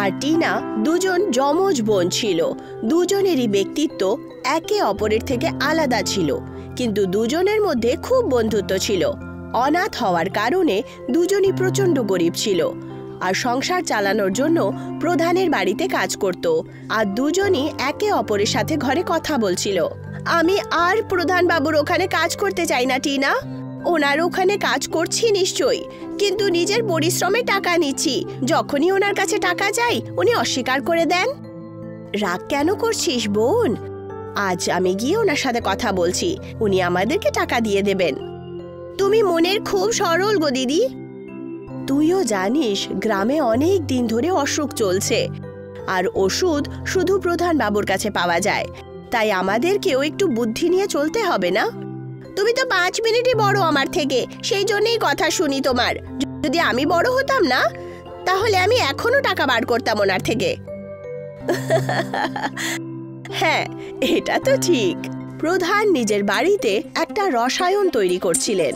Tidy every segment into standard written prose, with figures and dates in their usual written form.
আর টিনা দুজন যমজ বোন ছিল। দুজনেরই ব্যক্তিত্ব একে অপরের থেকে আলাদা ছিল, কিন্তু দুজনের মধ্যে খুব বন্ধুত্ব ছিল। অনাথ হওয়ার কারণে দুজনই প্রচণ্ড গরিব ছিল আর সংসার চালানোর জন্য প্রধানের বাড়িতে কাজ করত। আর দুজনই একে অপরের সাথে ঘরে কথা বলছিল। আমি আর প্রধান বাবুর ওখানে কাজ করতে চাই না টিনা। ওনার ওখানে কাজ করছি নিশ্চয়ই, কিন্তু নিজের পরিশ্রমে টাকা নিচ্ছি। যখনই ওনার কাছে টাকা চাই উনি অস্বীকার করে দেন। রাগ কেন করছিস বোন? আজ আমি গিয়ে ওনার সাথে কথা বলছি, উনি আমাদেরকে টাকা দিয়ে দেবেন। তুমি মনের খুব সরল গো দিদি। তুইও জানিস গ্রামে অনেক দিন ধরে অসুখ চলছে, আর ওষুধ শুধু প্রধান বাবুর কাছে পাওয়া যায়। তাই আমাদেরকেও একটু বুদ্ধি নিয়ে চলতে হবে না? তুমি তো 5 মিনিটই বড় আমার থেকে, সেই জন্যই কথা শুনি তোমার। যদি আমি বড় হতাম না, তাহলে আমি এখনো টাকা বার করতাম ওনার থেকে। হ্যাঁ, এটা তো ঠিক। প্রধান নিজের বাড়িতে একটা রসায়ন তৈরি করছিলেন।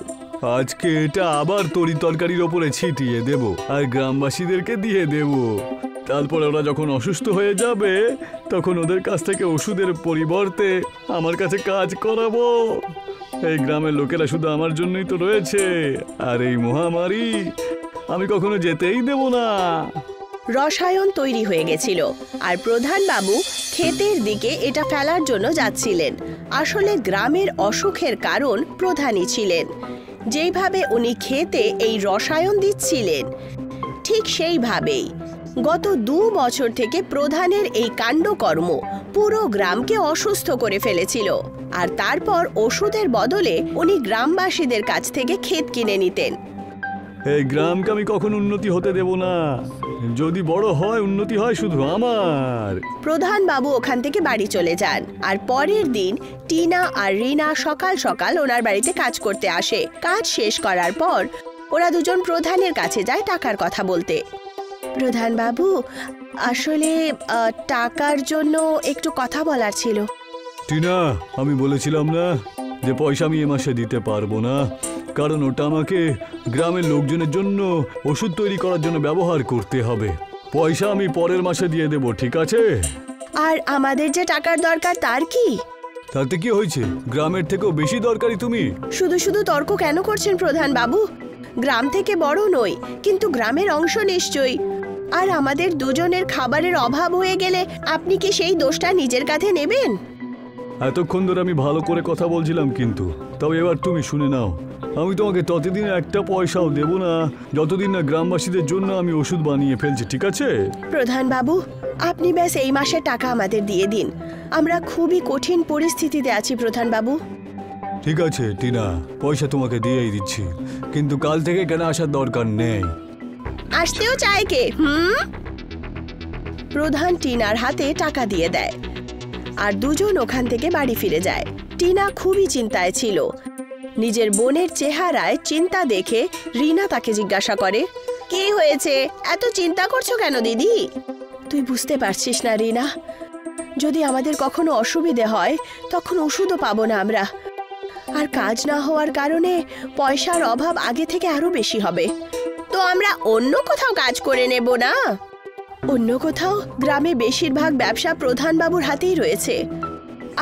আজকে এটা আবার তরি তরকারির ওপরে ছিটিয়ে দেব আর গ্রামবাসীদেরকে দিয়ে দেব। তারপর ওরা যখন অসুস্থ হয়ে যাবে তখন ওদের কাছ থেকে ওষুধের পরিবর্তে আমার কাছে কাজ করাবো। এই গ্রামের লোকেরা শুধু আমার জন্যই তো রয়েছে, আর এই মহামারী আমি কখনো যেতেই দেব না। রসায়ন তৈরি হয়ে গেছিল আর প্রধান বাবু ক্ষেতের দিকে এটা ফেলার জন্য যাচ্ছিলেন। আসলে গ্রামের অসুখের কারণ প্রধানই ছিলেন। যেইভাবে উনি ক্ষেতে এই রসায়ন দিচ্ছিলেন, ঠিক সেইভাবেই গত 2 বছর থেকে প্রধানের এই কাণ্ডকর্ম পুরো গ্রামকে অসুস্থ করে ফেলেছিল। আর তারপর ওষুধের বদলে উনি গ্রামবাসীদের কাছ থেকে ক্ষেত কিনে নিতেন। এই গ্রামকে আমি কখনো উন্নতি হতে দেব না। যদি বড় হয় উন্নতি হয় শুধু আমার। প্রধান বাবু ওখান থেকে বাড়ি চলে যান। আর পরের দিন টিনা আর রিনা সকাল সকাল ওনার বাড়িতে কাজ করতে আসে। কাজ শেষ করার পর ওরা দুজন প্রধানের কাছে যায় টাকার কথা বলতে। প্রধান বাবু, আসলে টাকার জন্য একটু কথা বলার ছিল। টিনা, আমি বলেছিলাম না যে পয়সা আমি এ মাসে দিতে পারবো না, কারণ ওটা আমাকে গ্রামের লোকজনের জন্য ওষুধ তৈরি করার জন্য ব্যবহার করতে হবে। পয়সা আমি পরের মাসে দিয়ে দেব, ঠিক আছে? আর আমাদের যে টাকার দরকার তার কি? তাতে কি হয়েছে? গ্রামের থেকেও বেশি দরকারি তুমি। শুধু শুধু তর্ক কেন করছেন প্রধান বাবু? গ্রাম থেকে বড় নই, কিন্তু গ্রামের অংশ নিশ্চয়ই। আর আমাদের দুজনের খাবারের অভাব হয়ে গেলে আপনি কি সেই দোষটা নিজের কাঁধে নেবেন? এতক্ষণ ধরে আমি ভালো করে কথা বলছিলাম, কিন্তু তবে এবার তুমি শুনে নাও। আমি তোমাকে ততদিন একটা পয়সাও দেব না যতদিন না গ্রামবাসীদের জন্য আমি ওষুধ বানিয়ে ফেলছি, ঠিক আছে? প্রধান বাবু, আপনি ব্যাস এই মাসের টাকা আমাদের দিয়ে দিন। আমরা খুবই কঠিন পরিস্থিতিতে আছি প্রধান বাবু। ঠিক আছে টিনা, পয়সা তোমাকে দিয়েই দিচ্ছি, কিন্তু কাল থেকে কেন আসার দরকার নেই। আসতেও চায় কে? প্রধান টিনার হাতে টাকা দিয়ে দেয় আর দুজন ওখান থেকে বাড়ি ফিরে যায়। টিনা খুবই চিন্তায় ছিল। নিজের বোনের চেহারায় চিন্তা দেখে রিনা তাকে জিজ্ঞাসা করে, কি হয়েছে? এত চিন্তা করছো কেন দিদি? তুই বুঝতে পারছিস না রিনা, যদি আমাদের কখনো অসুবিধে হয় তখন ওষুধও পাবো না আমরা। আর কাজ না হওয়ার কারণে পয়সার অভাব আগে থেকে আরো বেশি হবে। তো আমরা অন্য কোথাও কাজ করে নেব না? অন্য কোথাও? গ্রামে বেশিরভাগ ব্যবসা প্রধান বাবুর হাতেই রয়েছে,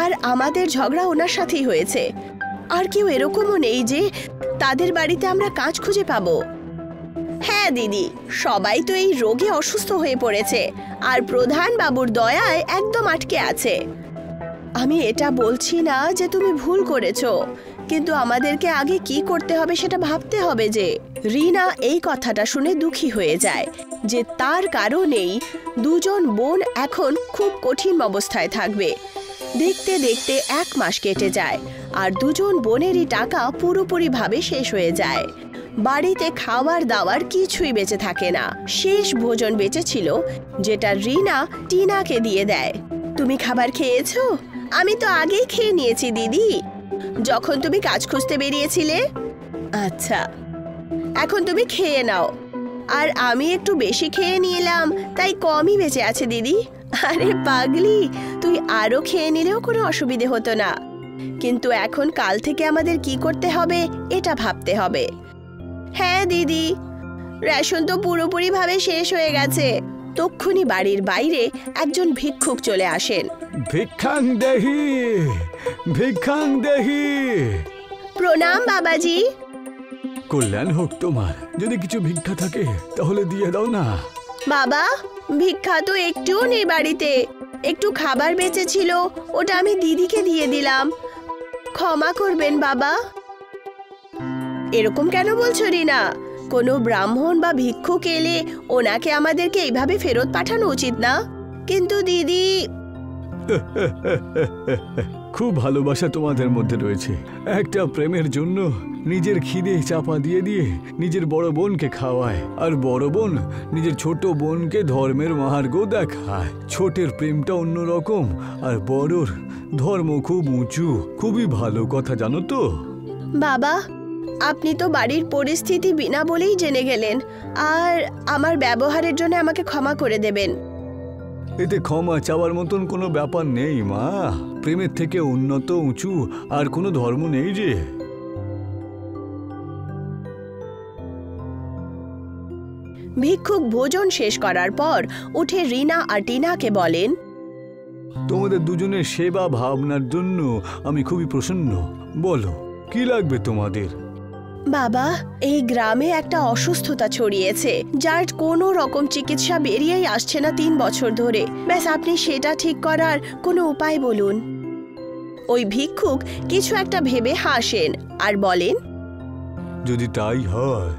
আর আমাদের ঝগড়া ওনার সাথেই হয়েছে। আর কেউ এরকমও নেই যে তাদের বাড়িতে আমরা কাজ খুঁজে পাবো। হ্যাঁ দিদি, সবাই তো এই রোগে অসুস্থ হয়ে পড়েছে, আর প্রধান বাবুর দয়ায় একদম আটকে আছে। আমি এটা বলছি না যে তুমি ভুল করেছো, কিন্তু আমাদেরকে আগে কি করতে হবে সেটা ভাবতে হবে। যে রিনা এই কথাটা শুনে দুঃখী হয়ে যায় যে তার কারণেই দুজন বোন এখন খুব কঠিন অবস্থায় থাকবে। দেখতে দেখতে 1 মাস কেটে যায় আর দুজন বোনেরই টাকা পুরোপুরিভাবে শেষ হয়ে যায়। বাড়িতে খাবার দাবার কিছুই বেঁচে থাকে না। শেষ ভোজন বেঁচে ছিল যেটা রিনা টিনাকে দিয়ে দেয়। তুমি খাবার খেয়েছো? আমি তো আগেই খেয়ে নিয়েছি দিদি, যখন তুমি কাজ খুঁজতে বেরিয়েছিলে। আচ্ছা, এখন তুমি খেয়ে নাও। আর আমি একটু বেশি খেয়ে নিলাম, তাই কমই বেঁচে আছে দিদি। আরে পাগলি, তুই আরো খেয়ে নিলেও কোনো অসুবিধে হতো না, কিন্তু এখন কাল থেকে আমাদের কি করতে হবে এটা ভাবতে হবে। হ্যাঁ দিদি, রেশন তো পুরোপুরি ভাবে শেষ হয়ে গেছে। তক্ষুনি বাড়ির বাইরে একজন ভিক্ষুক চলে আসেন। ভিক্ষাং দেহি, ভিক্ষাং দেহি। প্রণাম বাবাজি। কল্যাণ হোক তোমার। যদি কিছু ভিক্ষা থাকে তাহলে দিয়ে দাও না। বাবা, ভিক্ষা তো একটুও নেই বাড়িতে। একটু খাবার বেঁচেছিল, ওটা আমি দিদিকে দিয়ে দিলাম। ক্ষমা করবেন বাবা। এরকম কেন বলছো রিনা? কোনো ব্রাহ্মণ বা ভিক্ষুক এলে ওনাকে আমাদেরকে এইভাবে ফেরত পাঠানো উচিত না। কিন্তু দিদি। খুব ভালোবাসা তোমাদের মধ্যে রয়েছে। একটা প্রেমের জন্য নিজের খিদে চাপা দিয়ে দিয়ে নিজের বড় বোনকে খাওয়ায়, আর বড় বোন নিজের ছোট বোনকে ধর্মের মাহার্ঘ দেখায়। ছোটের প্রেমটা অন্যরকম, আর বড়র ধর্ম খুব উঁচু। খুবই ভালো কথা, জানো তো? বাবা, আপনি তো বাড়ির পরিস্থিতি বিনা বলেই জেনে গেলেন, আর আমার ব্যবহারের জন্য আমাকে ক্ষমা করে দেবেন। এতে ক্ষমা চাওয়ার মতন কোনো ব্যাপার নেই মা। প্রেমের থেকে উন্নত উঁচু আর কোনো ধর্ম নেই যে। ভিক্ষুক ভোজন শেষ করার পর উঠে রিনা আর টিনাকে বলেন, তোমাদের দুজনের সেবা ভাবনার জন্য আমি খুবই প্রসন্ন। বলো, কি লাগবে তোমাদের? বাবা, এই গ্রামে একটা অসুস্থতা ছড়িয়েছে, যার কোনো রকম চিকিৎসা বেরিয়েই আসছে না 3 বছর ধরে। ব্যাস, আপনি সেটা ঠিক করার কোনো উপায় বলুন। ওই ভিক্ষুক কিছু একটা ভেবে হাসেন আর বলেন, যদি তাই হয়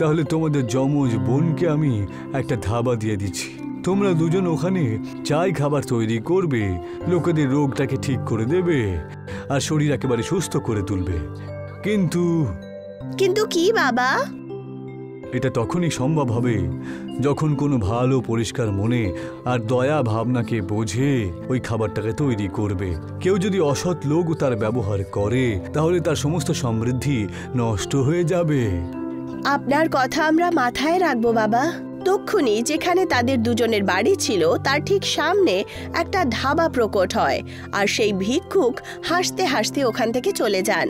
তাহলে তোমাদের যমজ বোনকে আমি একটা ধাবা দিয়ে দিচ্ছি। তোমরা দুজন ওখানে চাই খাবার তৈরি করবে, লোকেদের রোগটাকে ঠিক করে দেবে আর শরীর একেবারে সুস্থ করে তুলবে। কিন্তু কি বাবা? এটা তখনই সম্ভব হবে যখন কোনো ভালো পরিষ্কার মনে আর দয়া ভাবনাকে বোঝে ওই খাবারটাকে তৈরি করবে। কেউ যদি অসৎ লোক তার ব্যবহার করে তাহলে তার সমস্ত সমৃদ্ধি নষ্ট হয়ে যাবে। আপনার কথা আমরা মাথায় রাখবো বাবা। তক্ষুনি যেখানে তাদের দুজনের বাড়ি ছিল তার ঠিক সামনে একটা ধাবা প্রকট হয়, আর সেই ভিক্ষুক হাসতে হাসতে ওখান থেকে চলে যান।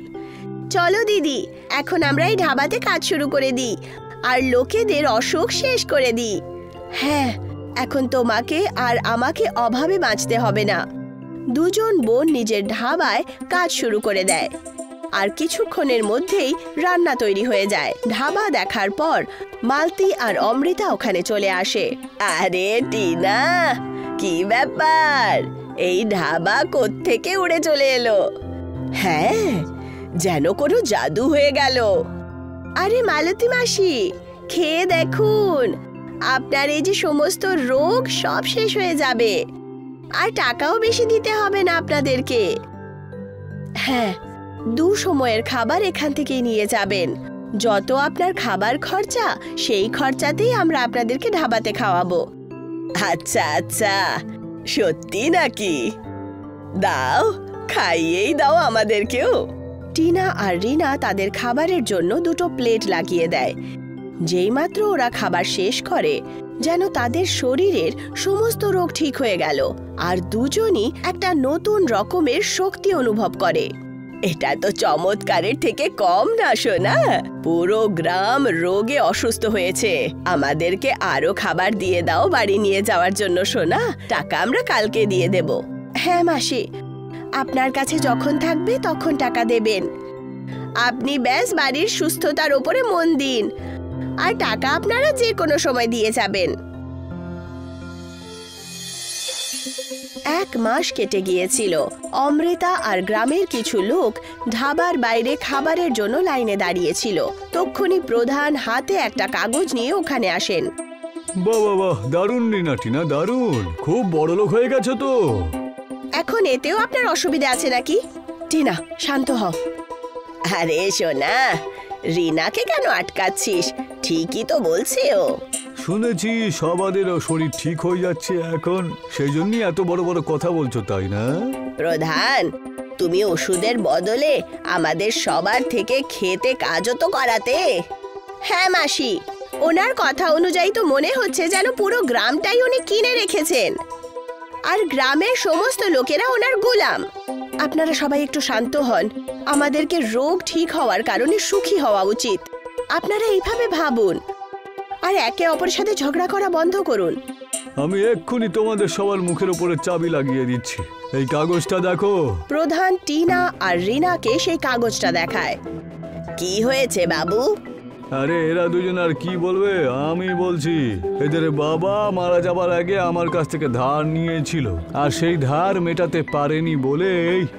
চলো দিদি, এখন আমরা এই ধাবাতে কাজ শুরু করে দিই আর লোকেদের অসুখ শেষ করে দিই। হ্যাঁ, এখন তোমাকে আর আমাকে অভাবে বাঁচতে হবে না। দুজন বোন নিজের ধাবায় কাজ শুরু করে দেয়, আর কিছুক্ষণের মধ্যেই রান্না তৈরি হয়ে যায়। ধাবা দেখার পর মালতী আর অমৃতা ওখানে চলে আসে। আরে টিনা, কি ব্যাপার? এই ধাবা কোত্থেকে উড়ে চলে এলো? হ্যাঁ, যেন কোনো জাদু হয়ে গেল। আরে মালতী মাসি, খেয়ে দেখুন, আপনার এই যে সমস্ত রোগ সব শেষ হয়ে যাবে, আর টাকাও বেশি দিতে হবে না আপনাদেরকে। হ্যাঁ, 2 সময়ের খাবার এখান থেকেই নিয়ে যাবেন। যত আপনার খাবার খরচা, সেই খরচাতেই আমরা আপনাদেরকে ধাবাতে খাওয়াবো। আচ্ছা আচ্ছা, সত্যি নাকি? দাও, খাইয়েই দাও আমাদেরকেও। টিনা আর রিনা তাদের খাবারের জন্য 2টো প্লেট লাগিয়ে দেয়। যেইমাত্র ওরা খাবার শেষ করে, যেন তাদের শরীরের সমস্ত রোগ ঠিক হয়ে গেল, আর দুজনই একটা নতুন রকমের শক্তি অনুভব করে। এটা তো চমৎকারের থেকে কম না সোনা। পুরো গ্রাম রোগে অসুস্থ হয়েছে। আমাদেরকে আরো খাবার দিয়ে দাও বাড়ি নিয়ে যাওয়ার জন্য সোনা। টাকা আমরা কালকে দিয়ে দেব। হ্যাঁ মাসি, আপনার কাছে যখন থাকবে তখন টাকা দেবেন। আপনি ব্যাস বাড়ির সুস্থতার উপরে মন দিন, আর টাকা আপনারা যে কোনো সময় দিয়ে যাবেন। 1 মাস কেটে গিয়েছিল। অমৃতা আর গ্রামের কিছু লোক ধাবার বাইরে খাবারের জন্য লাইনে দাঁড়িয়েছিল। তক্ষুনি প্রধান হাতে একটা কাগজ নিয়ে ওখানে আসেন। বাহ বাহ বাহ, দারুণ রিনা, টিনা দারুণ। খুব বড় লোক হয়ে গেছো তো। এখন এতেও আপনার অসুবিধা আছে নাকি? টিনা, শান্ত হও। আরে সোনা, রিনাকে কেন আটকাচ্ছিস? ঠিকই তো বলছে ও। শুনেছি সবাদের শরীর ঠিক হয়ে যাচ্ছে এখন, সেই জন্যই এত বড় বড় কথা বলছো, তাই না? প্রধান, তুমি ওষুধের বদলে আমাদের সবার থেকে খেতে কাজও তো করাতে। হ্যাঁ মাসি, ওনার কথা অনুযায়ী তো মনে হচ্ছে যেন পুরো গ্রামটাই উনি কিনে রেখেছেন, আর গ্রামের সমস্ত লোকেরা ওনার গোলাম। আপনারা সবাই একটু শান্ত হন। আমাদেরকে রোগ ঠিক হওয়ার কারণে সুখী হওয়া উচিত। আপনারা এইভাবে ভাবুন, আর একে অপরের সাথে ঝগড়া করা বন্ধ করুন। আমি এক্ষুনি তোমাদের সবার মুখের উপরে চাবি লাগিয়ে দিচ্ছি। এই কাগজটা দেখো। প্রধান টিনা আর রিনাকে সেই কাগজটা দেখায়। কি হয়েছে বাবু? আরে এরা দুজন আর কি বলবে, আমি বলছি। এদের বাবা মারা যাবার আগে আমার কাছ থেকে ধার নিয়েছিল, আর সেই ধার মেটাতে পারেনি বলে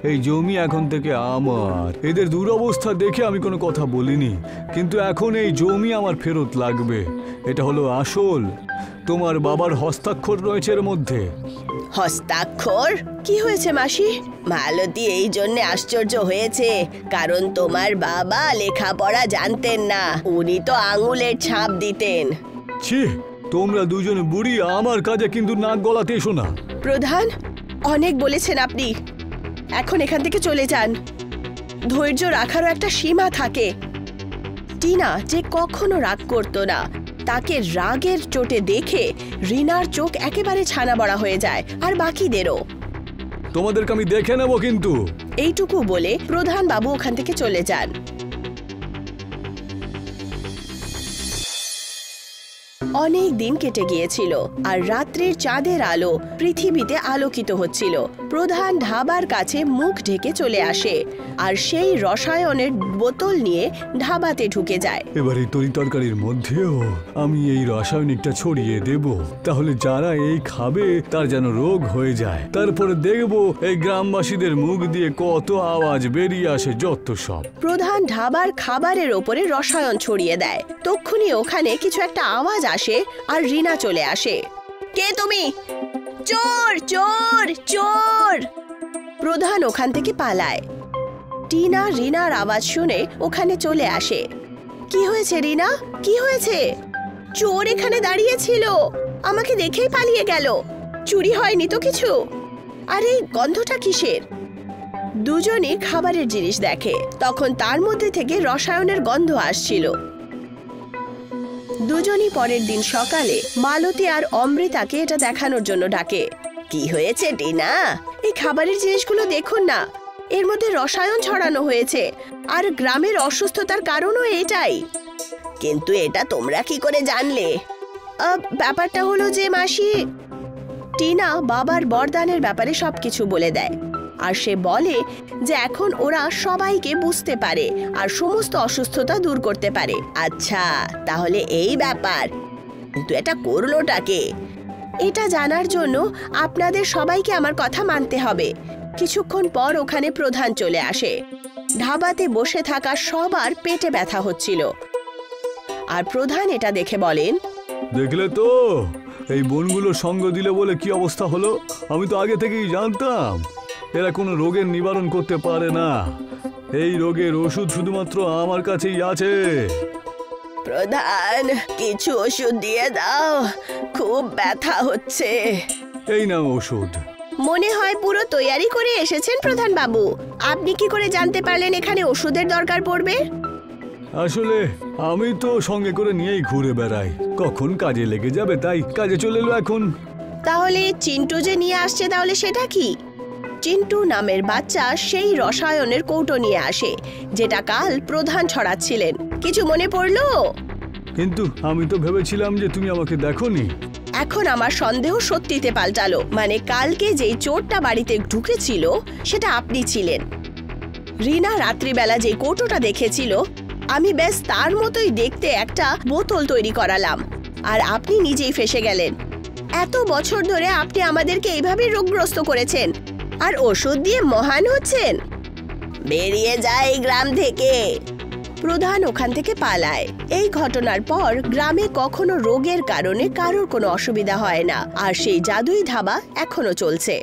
এই জমি এখন থেকে আমার। এদের দুরবস্থা দেখে আমি কোনো কথা বলিনি, কিন্তু এখন এই জমি আমার ফেরত লাগবে। এটা হলো আসল। তোমার বাবার হস্তাক্ষর রয়েছে এর মধ্যে। হস্তাক্ষর? কি হয়েছে মাসি? মালতী এই জন্য আশ্চর্য হয়েছে কারণ তোমার বাবা লেখাপড়া জানতেন না, উনি তো আঙুলের ছাপ দিতেন। ছি, তোমরা দুজন বুড়ি আমার কাজে কিন্তু নাক গলাতে এসো না। প্রধান, অনেক বলেছেন আপনি, এখন এখান থেকে চলে যান। ধৈর্য রাখারও একটা সীমা থাকে। টিনা যে কখনো রাগ করতো না, তাকে রাগের চোটে দেখে রিনার চোখ একেবারে ছানা বড়া হয়ে যায়, আর বাকিদেরও। তোমাদেরকে আমি দেখে নেব কিন্তু। এইটুকু বলে প্রধান বাবু ওখান থেকে চলে যান। অনেক দিন কেটে গিয়েছিল, আর রাত্রির চাঁদের আলো পৃথিবীতে আলোকিত হচ্ছিল। প্রধান ধাবার কাছে মুখ ঢেকে চলে আসে, আর সেই রসায়নের বোতল নিয়ে ধাবাতে ঢুকে যায়। এবার এই তরি তরকারির মধ্যেও আমি এই রাসায়নিকটা ছড়িয়ে দেব, তাহলে যারা এই খাবে তার যেন রোগ হয়ে যায়। তারপরে দেখব এই গ্রামবাসীদের মুখ দিয়ে কত আওয়াজ বেরিয়ে আসে, যত সব। প্রধান ধাবার খাবারের ওপরে রসায়ন ছড়িয়ে দেয়। তক্ষুনি ওখানে কিছু একটা আওয়াজ আসে, আর রিনা চলে আসে। কে তুমি? চোর, চোর, চোর! প্রধান ওখান থেকে পালায়। টিনা রিনার আওয়াজ শুনে ওখানে চলে আসে। কি হয়েছে রিনা? কি হয়েছে? চোর এখানে দাঁড়িয়ে ছিল, আমাকে দেখেই পালিয়ে গেল। চুরি হয়নি তো কিছু? আরে গন্ধটা কিসের? দুজনই খাবারের জিনিস দেখে, তখন তার মধ্যে থেকে রসায়নের গন্ধ আসছিল। দুজনই পরের দিন সকালে মালতী আর অমৃতাকে এটা দেখানোর জন্য ডাকে। কি হয়েছে টিনা? এই খাবারের জিনিসগুলো দেখুন না, এর মধ্যে রসায়ন ছড়ানো হয়েছে, আর গ্রামের অসুস্থতার কারণও এটাই। কিন্তু এটা তোমরা কি করে জানলে? ব্যাপারটা হলো যে মাসি, টিনা বাবার বরদানের ব্যাপারে সবকিছু বলে দেয়, আর সে বলে যে এখন ওরা সবাইকে বুঝতে পারে আর সমস্ত অসুস্থতা দূর করতে পারে। আচ্ছা, তাহলে এই ব্যাপার, কিন্তু এটা করলোটাকে? এটা জানার জন্য আপনাদের সবাইকে আমার কথা মানতে হবে। কিছুক্ষণ পর ওখানে প্রধান চলে আসে। ধাবাতে বসে থাকা সবার পেটে ব্যথা হচ্ছিল, আর প্রধান এটা দেখে বলেন, দেখলে তো এই বনগুলো সঙ্গ দিলে বলে কি অবস্থা হলো। আমি তো আগে থেকেই জানতাম এরা কোনো রোগের নিবারণ করতে পারে না। এই রোগের ওষুধ শুধুমাত্র আমার কাছেই আছে। প্রধান, কিছু ওষুধ দিয়ে দাও, খুব ব্যথা হচ্ছে। এই নাও ওষুধ। মনে হয় পুরো তৈয়ারি করে এসেছেন প্রধান বাবু। আপনি কি করে জানতে পারলেন এখানে ওষুধের দরকার পড়বে? আসলে আমি তো সঙ্গে করে নিয়েই ঘুরে বেড়াই, কখন কাজে লেগে যাবে তাই কাজে চলে এলো এখন। তাহলে চিন্টু যে নিয়ে আসছে, তাহলে সেটা কি? চিন্টু নামের বাচ্চা সেই রসায়নের কৌটো নিয়ে আসে, যেটা কাল প্রধান ছড়াচ্ছিলেন। কিছু মনে পড়লো? কিন্তু আমি তো ভেবেছিলাম যে তুমি আমাকে দেখোনি। এখন আমার সন্দেহ সত্যিতে পাল্টালো। মানে কালকে যেই চোরটা বাড়িতে ঢুকেছিল সেটা আপনি ছিলেন। রিনা রাত্রিবেলা যে কৌটোটা দেখেছিল, আমি বেশ তার মতোই দেখতে একটা বোতল তৈরি করালাম, আর আপনি নিজেই ফেঁসে গেলেন। এত বছর ধরে আপনি আমাদেরকে এইভাবে রোগগ্রস্ত করেছেন, আর ওষুধ দিয়ে মহান হচ্ছেন। বেরিয়ে যায় এই গ্রাম থেকে। প্রধান ওখান থেকে পালায়। এই ঘটনার পর গ্রামে কখনো রোগের কারণে কারোর কোনো অসুবিধা হয় না, আর সেই জাদুই ধাবা এখনো চলছে।